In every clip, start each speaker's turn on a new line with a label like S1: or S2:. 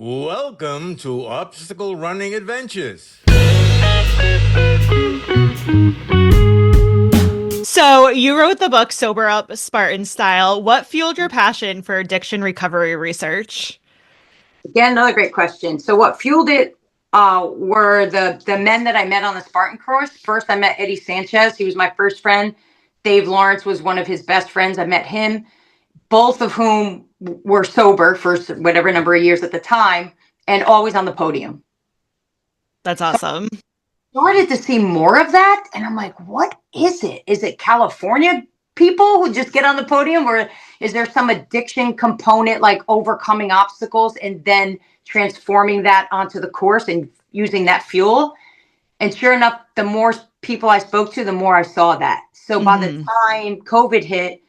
S1: Welcome to Obstacle Running Adventures.
S2: So, you wrote the book Sober Up Spartan Style. What fueled your passion for addiction recovery research?
S3: Again, another great question. So what fueled it were the men that I met on the Spartan course. First, I met Eddie Sanchez. He was my first friend. Dave Lawrence was one of his best friends. I met him, both of whom were sober for whatever number of years at the time and always on the podium.
S2: That's
S3: So
S2: awesome.
S3: I started to see more of that, and I'm like, what is it? Is it California people who just get on the podium, or is there some addiction component, like overcoming obstacles and then transforming that onto the course and using that fuel? And sure enough, the more people I spoke to, the more I saw that. So by the time COVID hit,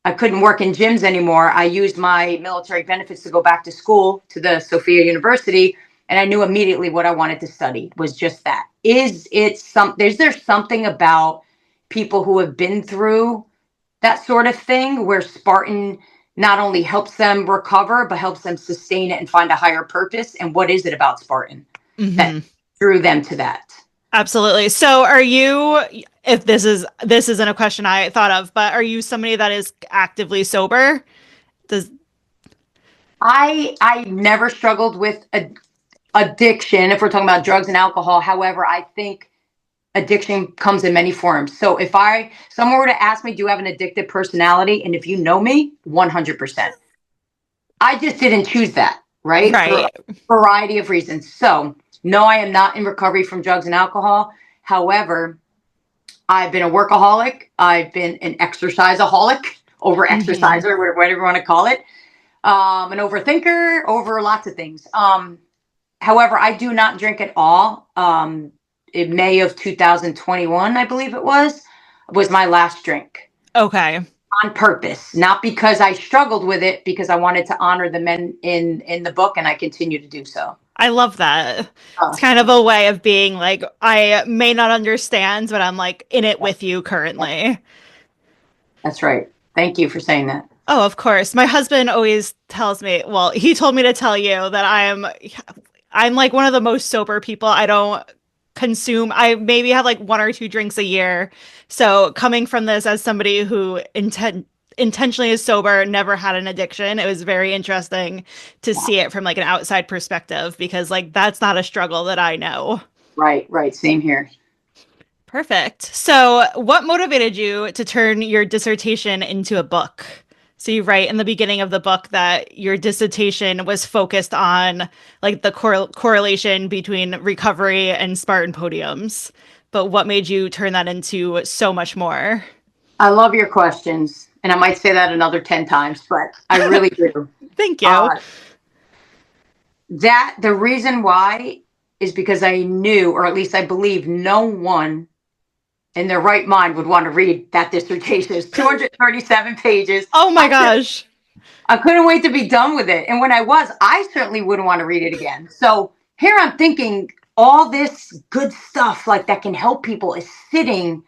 S3: I couldn't work in gyms anymore. I used my military benefits to go back to school to the Sophia University, and I knew immediately what I wanted to study was just that. Is there something about people who have been through that sort of thing where Spartan not only helps them recover, but helps them sustain it and find a higher purpose? And what is it about Spartan that drew them to that?
S2: Absolutely. So, if this isn't a question I thought of, but are you somebody that is actively sober? Does
S3: I never struggled with addiction if we're talking about drugs and alcohol. However, I think addiction comes in many forms. So if someone were to ask me, do you have an addictive personality? And if you know me, 100%. I just didn't choose that, right? For a variety of reasons. So no, I am not in recovery from drugs and alcohol. However, I've been a workaholic. I've been an exerciseaholic, over exerciser, whatever you want to call it. An overthinker, over lots of things. However, I do not drink at all. In May of 2021, I believe it was my last drink.
S2: Okay.
S3: On purpose, not because I struggled with it, because I wanted to honor the men in the book, and I continue to do so.
S2: I love that. It's kind of a way of being like, I may not understand, but I'm like in it with you currently.
S3: That's right. Thank you for saying that.
S2: Oh, of course. My husband always tells me, well, he told me to tell you that I'm like one of the most sober people. I don't consume. I maybe have like one or two drinks a year. So coming from this as somebody who intentionally is sober, never had an addiction, it was very interesting to see it from like an outside perspective, because like that's not a struggle that I know.
S3: Right. Same here.
S2: Perfect. So, what motivated you to turn your dissertation into a book? So, you write in the beginning of the book that your dissertation was focused on like the correlation between recovery and Spartan podiums. But what made you turn that into so much more?
S3: I love your questions, and I might say that another 10 times, but I really do.
S2: Thank you.
S3: The reason why is because I knew, or at least I believe, no one in their right mind would want to read that dissertation. It's 237 pages.
S2: Oh my gosh.
S3: I couldn't wait to be done with it. And when I certainly wouldn't want to read it again. So here I'm thinking all this good stuff like that can help people is sitting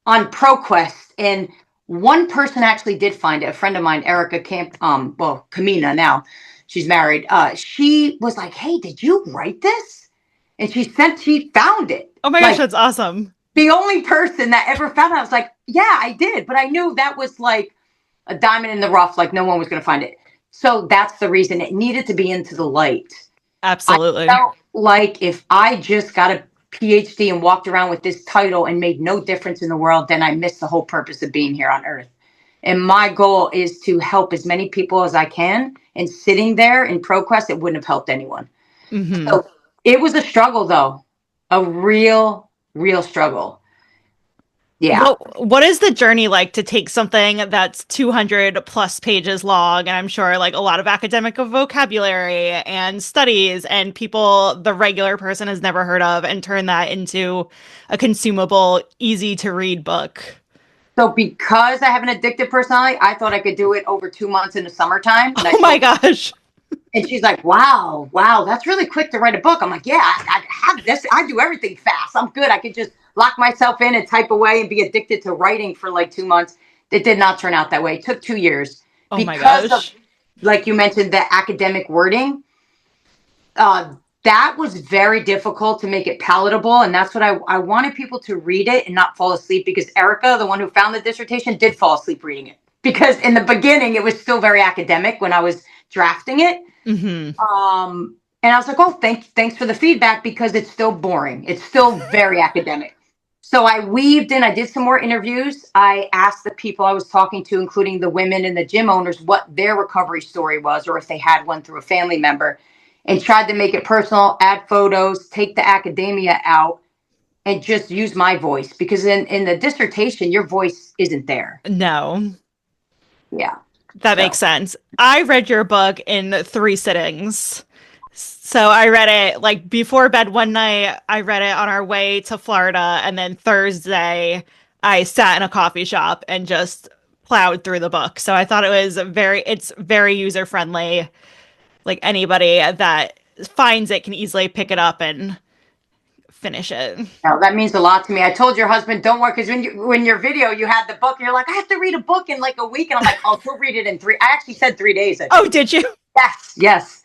S3: on ProQuest. And one person actually did find it. A friend of mine, Erica Kamina now, she's married. She was like, hey, did you write this? And she found it.
S2: Oh my gosh, that's awesome.
S3: The only person that ever found it. I was like, yeah, I did. But I knew that was like a diamond in the rough, like no one was going to find it. So that's the reason it needed to be into the light.
S2: Absolutely.
S3: I felt like if I just got a Ph.D. and walked around with this title and made no difference in the world, then I missed the whole purpose of being here on Earth. And my goal is to help as many people as I can. And sitting there in ProQuest, it wouldn't have helped anyone. So it was a struggle, though. A real struggle. Yeah.
S2: What is the journey like to take something that's 200 plus pages long, and I'm sure like a lot of academic vocabulary and studies and people the regular person has never heard of, and turn that into a consumable, easy to read book?
S3: So because I have an addictive personality, I thought I could do it over 2 months in the summertime.
S2: Oh my gosh.
S3: And she's like, wow, that's really quick to write a book. I'm like, yeah, I have this. I do everything fast. I'm good. I could just lock myself in and type away and be addicted to writing for like 2 months. It did not turn out that way. It took 2 years.
S2: Oh my gosh.
S3: Of, like you mentioned, the academic wording. That was very difficult to make it palatable. And that's what I wanted people to read it and not fall asleep, because Erica, the one who found the dissertation, did fall asleep reading it. Because in the beginning, it was still very academic when I was drafting it.
S2: Mm-hmm.
S3: And I was like, oh, thanks for the feedback, because it's still boring. It's still very academic. So I weaved in, I did some more interviews. I asked the people I was talking to, including the women and the gym owners, what their recovery story was, or if they had one through a family member, and tried to make it personal, add photos, take the academia out, and just use my voice. Because in the dissertation, your voice isn't there.
S2: No.
S3: Yeah.
S2: That makes sense. I read your book in 3 sittings. So I read it like before bed one night. I read it on our way to Florida. And then Thursday, I sat in a coffee shop and just plowed through the book. So I thought it's very user friendly. Like anybody that finds it can easily pick it up and finish it.
S3: Now, that means a lot to me. I told your husband, don't worry, because when your video, you had the book, and you're like, I have to read a book in like a week. And I'm like, oh, he'll read it in 3. I actually said 3 days.
S2: Oh, did you?
S3: Yes.